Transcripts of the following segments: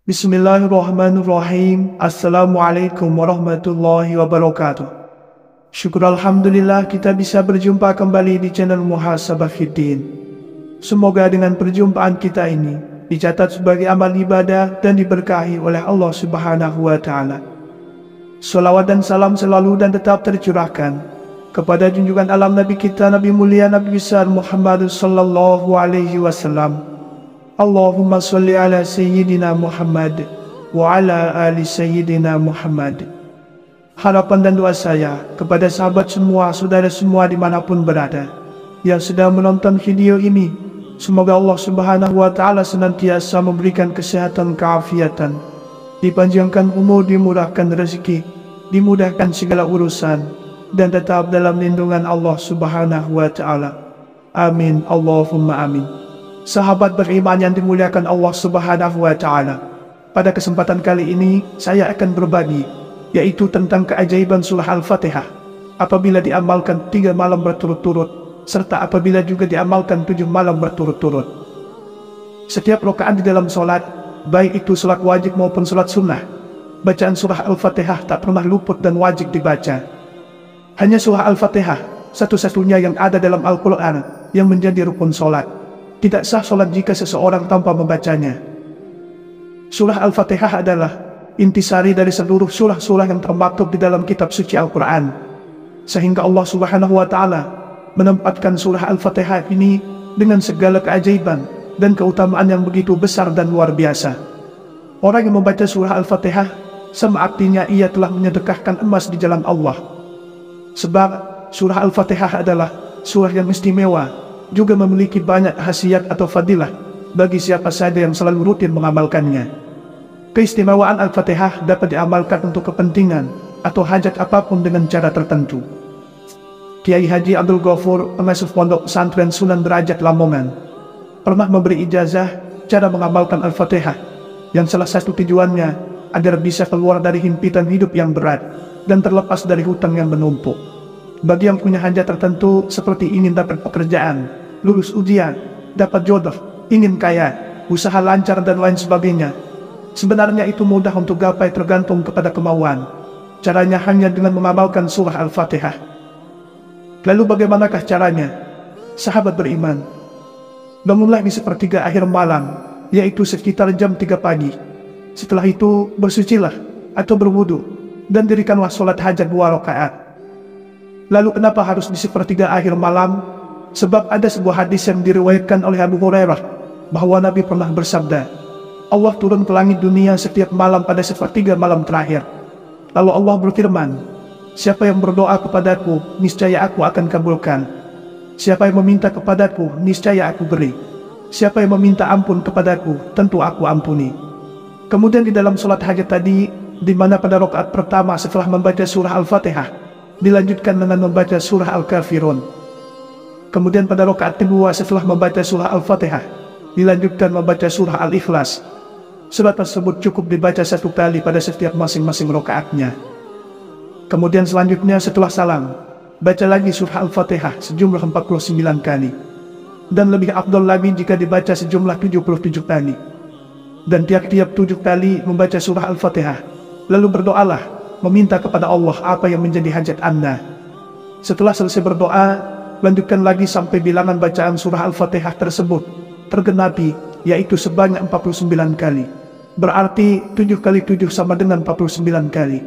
Bismillahirrahmanirrahim. Assalamualaikum warahmatullahi wabarakatuh. Syukur Alhamdulillah kita bisa berjumpa kembali di channel Muhasabah Fiddin. Semoga dengan perjumpaan kita ini dicatat sebagai amal ibadah dan diberkahi oleh Allah Subhanahu wa Ta'ala. Salawat dan salam selalu dan tetap tercurahkan kepada junjungan alam Nabi kita, Nabi mulia, Nabi besar Muhammad sallallahu alaihi wasallam. Allahumma salli ala Sayyidina Muhammad wa ala ali Sayyidina Muhammad. Harapan dan doa saya kepada sahabat semua, saudara semua dimanapun berada yang sedang menonton video ini, semoga Allah Subhanahu wa Ta'ala senantiasa memberikan kesehatan, keafiatan, dipanjangkan umur, dimurahkan rezeki, dimudahkan segala urusan, dan tetap dalam lindungan Allah Subhanahu wa Ta'ala. Amin, Allahumma amin. Sahabat beriman yang dimuliakan Allah Subhanahu wa Ta'ala, pada kesempatan kali ini saya akan berbagi, yaitu tentang keajaiban surah Al-Fatihah apabila diamalkan 3 malam berturut-turut, serta apabila juga diamalkan 7 malam berturut-turut. Setiap rakaat di dalam sholat, baik itu sholat wajib maupun sholat sunnah, bacaan surah Al-Fatihah tak pernah luput dan wajib dibaca. Hanya surah Al-Fatihah satu-satunya yang ada dalam Al-Quran yang menjadi rukun sholat. Tidak sah sholat jika seseorang tanpa membacanya. Surah Al-Fatihah adalah intisari dari seluruh surah-surah yang termaktub di dalam kitab suci Al-Quran, sehingga Allah Subhanahu wa Ta'ala menempatkan surah Al-Fatihah ini dengan segala keajaiban dan keutamaan yang begitu besar dan luar biasa. Orang yang membaca surah Al-Fatihah sama artinya ia telah menyedekahkan emas di jalan Allah, sebab surah Al-Fatihah adalah surah yang istimewa, juga memiliki banyak khasiat atau fadilah bagi siapa saja yang selalu rutin mengamalkannya. Keistimewaan Al-Fatihah dapat diamalkan untuk kepentingan atau hajat apapun dengan cara tertentu. Kiai Haji Abdul Ghafur, pengasuh pondok pesantren Sunan Derajat Lamongan, pernah memberi ijazah cara mengamalkan Al-Fatihah, yang salah satu tujuannya agar bisa keluar dari himpitan hidup yang berat dan terlepas dari hutang yang menumpuk. Bagi yang punya hajat tertentu seperti ingin dapat pekerjaan, lulus ujian, dapat jodoh, ingin kaya, usaha lancar dan lain sebagainya, sebenarnya itu mudah untuk gapai tergantung kepada kemauan. Caranya hanya dengan mengamalkan surah Al-Fatihah. Lalu bagaimanakah caranya? Sahabat beriman, bangunlah di sepertiga akhir malam, yaitu sekitar jam 3 pagi. Setelah itu bersucilah atau berwudu dan dirikanlah sholat hajat 2 rakaat. Lalu kenapa harus di sepertiga akhir malam? Sebab ada sebuah hadis yang diriwayatkan oleh Abu Hurairah bahwa Nabi pernah bersabda, Allah turun ke langit dunia setiap malam pada sepertiga malam terakhir. Lalu Allah berfirman, siapa yang berdoa kepadaku, niscaya aku akan kabulkan. Siapa yang meminta kepadaku, niscaya aku beri. Siapa yang meminta ampun kepadaku, tentu aku ampuni. Kemudian di dalam sholat hajat tadi, di mana pada rakaat pertama setelah membaca surah Al-Fatihah, dilanjutkan dengan membaca surah Al-Kafirun. Kemudian pada rakaat kedua setelah membaca surah Al-Fatihah, dilanjutkan membaca surah Al-Ikhlas. Surah tersebut cukup dibaca 1 kali pada setiap masing-masing rakaatnya. Kemudian selanjutnya setelah salam, baca lagi surah Al-Fatihah sejumlah 49 kali. Dan lebih afdal lagi jika dibaca sejumlah 77 kali. Dan tiap-tiap 7 kali membaca surah Al-Fatihah, lalu berdoalah, meminta kepada Allah apa yang menjadi hajat Anda. Setelah selesai berdoa, lanjutkan lagi sampai bilangan bacaan surah Al-Fatihah tersebut tergenapi, yaitu sebanyak 49 kali. Berarti 7 kali 7 sama dengan 49 kali.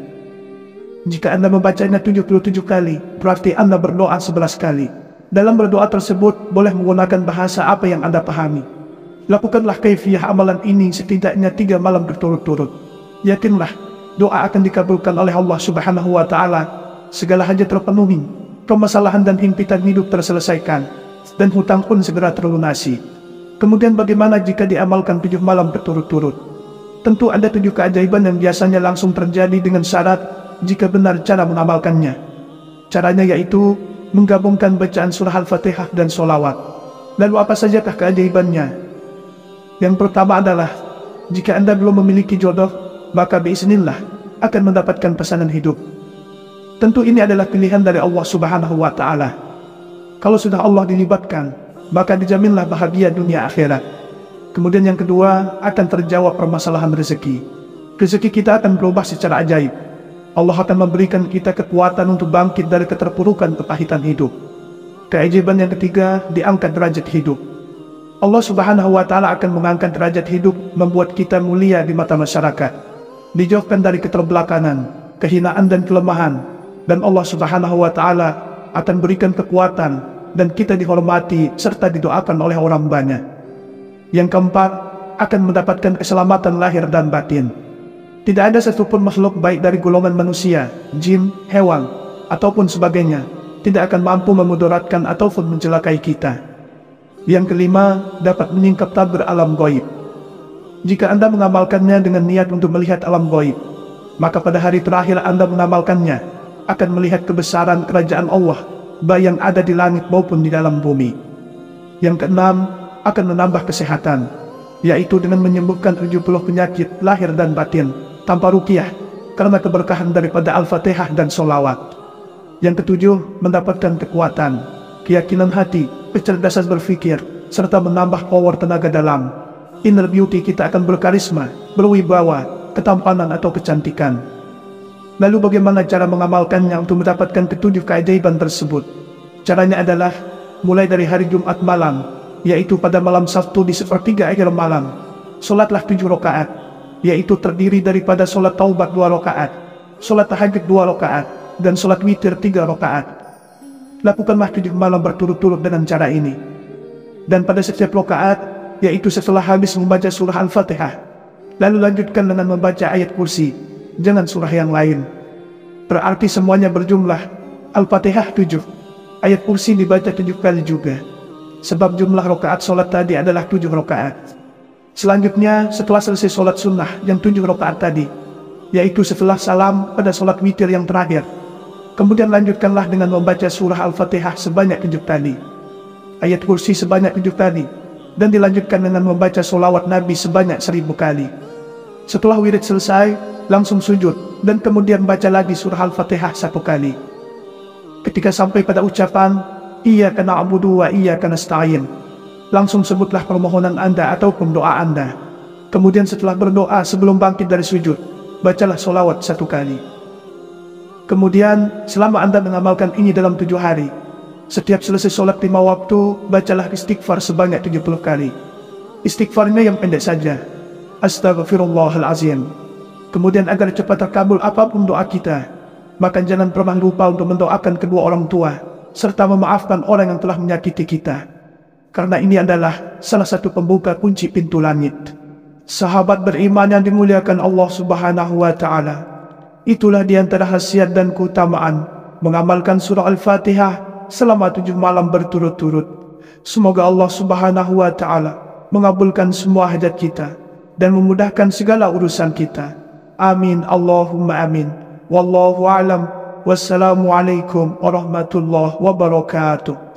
Jika Anda membacanya 77 kali, berarti Anda berdoa 11 kali. Dalam berdoa tersebut boleh menggunakan bahasa apa yang Anda pahami. Lakukanlah kaifiyah amalan ini setidaknya 3 malam berturut-turut. Yakinlah, doa akan dikabulkan oleh Allah Subhanahu wa Ta'ala, segala hajat terpenuhi, permasalahan dan himpitan hidup terselesaikan, dan hutang pun segera terlunasi. Kemudian bagaimana jika diamalkan 7 malam berturut-turut? Tentu ada 7 keajaiban yang biasanya langsung terjadi dengan syarat jika benar cara mengamalkannya. Caranya yaitu menggabungkan bacaan surah Al-Fatihah dan sholawat. Lalu apa sajakah keajaibannya? Yang pertama adalah, jika Anda belum memiliki jodoh, maka biiznillah akan mendapatkan pasangan hidup. Tentu ini adalah pilihan dari Allah Subhanahu wa Ta'ala. Kalau sudah Allah dilibatkan, maka dijaminlah bahagia dunia akhirat. Kemudian yang kedua, akan terjawab permasalahan rezeki. Rezeki kita akan berubah secara ajaib. Allah akan memberikan kita kekuatan untuk bangkit dari keterpurukan kepahitan hidup. Keajaiban yang ketiga, diangkat derajat hidup. Allah Subhanahu wa Ta'ala akan mengangkat derajat hidup, membuat kita mulia di mata masyarakat, dijauhkan dari keterbelakangan, kehinaan dan kelemahan, dan Allah Subhanahu wa Ta'ala akan berikan kekuatan dan kita dihormati serta didoakan oleh orang banyak. Yang keempat, akan mendapatkan keselamatan lahir dan batin. Tidak ada satupun makhluk baik dari golongan manusia, jin, hewan, ataupun sebagainya tidak akan mampu memudaratkan ataupun mencelakai kita. Yang kelima, dapat menyingkap tabir alam gaib. Jika Anda mengamalkannya dengan niat untuk melihat alam gaib, maka pada hari terakhir Anda mengamalkannya akan melihat kebesaran kerajaan Allah, baik yang ada di langit maupun di dalam bumi. Yang keenam, akan menambah kesehatan, yaitu dengan menyembuhkan 70 penyakit lahir dan batin tanpa ruqyah, karena keberkahan daripada Al-Fatihah dan sholawat. Yang ketujuh, mendapatkan kekuatan, keyakinan hati, kecerdasan berpikir, serta menambah power tenaga dalam. Inner beauty kita akan berkarisma, berwibawa, ketampanan atau kecantikan. Lalu bagaimana cara mengamalkannya untuk mendapatkan ketujuh keajaiban tersebut? Caranya adalah, mulai dari hari Jumat malam, yaitu pada malam Sabtu di sepertiga akhir malam, solatlah 7 rakaat, yaitu terdiri daripada solat taubat 2 rakaat, solat tahajud 2 rakaat, dan solat witir 3 rakaat. Lakukanlah 7 malam berturut-turut dengan cara ini. Dan pada setiap rakaat, yaitu setelah habis membaca surah Al-Fatihah, lalu lanjutkan dengan membaca ayat kursi, jangan surah yang lain. Berarti semuanya berjumlah Al-Fatihah 7, ayat kursi dibaca 7 kali juga. Sebab jumlah rakaat solat tadi adalah 7 rakaat. Selanjutnya, setelah selesai solat sunnah yang 7 rakaat tadi, yaitu setelah salam pada solat witir yang terakhir, kemudian lanjutkanlah dengan membaca surah Al-Fatihah sebanyak 7 kali, ayat kursi sebanyak 7 kali, dan dilanjutkan dengan membaca sholawat Nabi sebanyak 1000 kali. Setelah wirid selesai, langsung sujud, dan kemudian baca lagi surah Al-Fatihah 1 kali. Ketika sampai pada ucapan, Iyyaka na'budu wa iyyaka nasta'in, langsung sebutlah permohonan Anda ataupun doa Anda. Kemudian setelah berdoa sebelum bangkit dari sujud, bacalah sholawat 1 kali. Kemudian, selama Anda mengamalkan ini dalam 7 hari, setiap selesai sholat 5 waktu, bacalah istighfar sebanyak 70 kali. Istighfarnya yang pendek saja, Astaghfirullahalazim. Kemudian agar cepat terkabul apapun doa kita, maka jangan pernah lupa untuk mendoakan kedua orang tua, serta memaafkan orang yang telah menyakiti kita. Karena ini adalah salah satu pembuka kunci pintu langit. Sahabat beriman yang dimuliakan Allah Subhanahu wa Ta'ala, itulah di antara khasiat dan keutamaan mengamalkan surah Al-Fatihah selama 7 malam berturut-turut. Semoga Allah Subhanahu wa Ta'ala mengabulkan semua hajat kita dan memudahkan segala urusan kita. Amin Allahumma amin. Wallahu a'lam. Wassalamualaikum warahmatullahi wabarakatuh.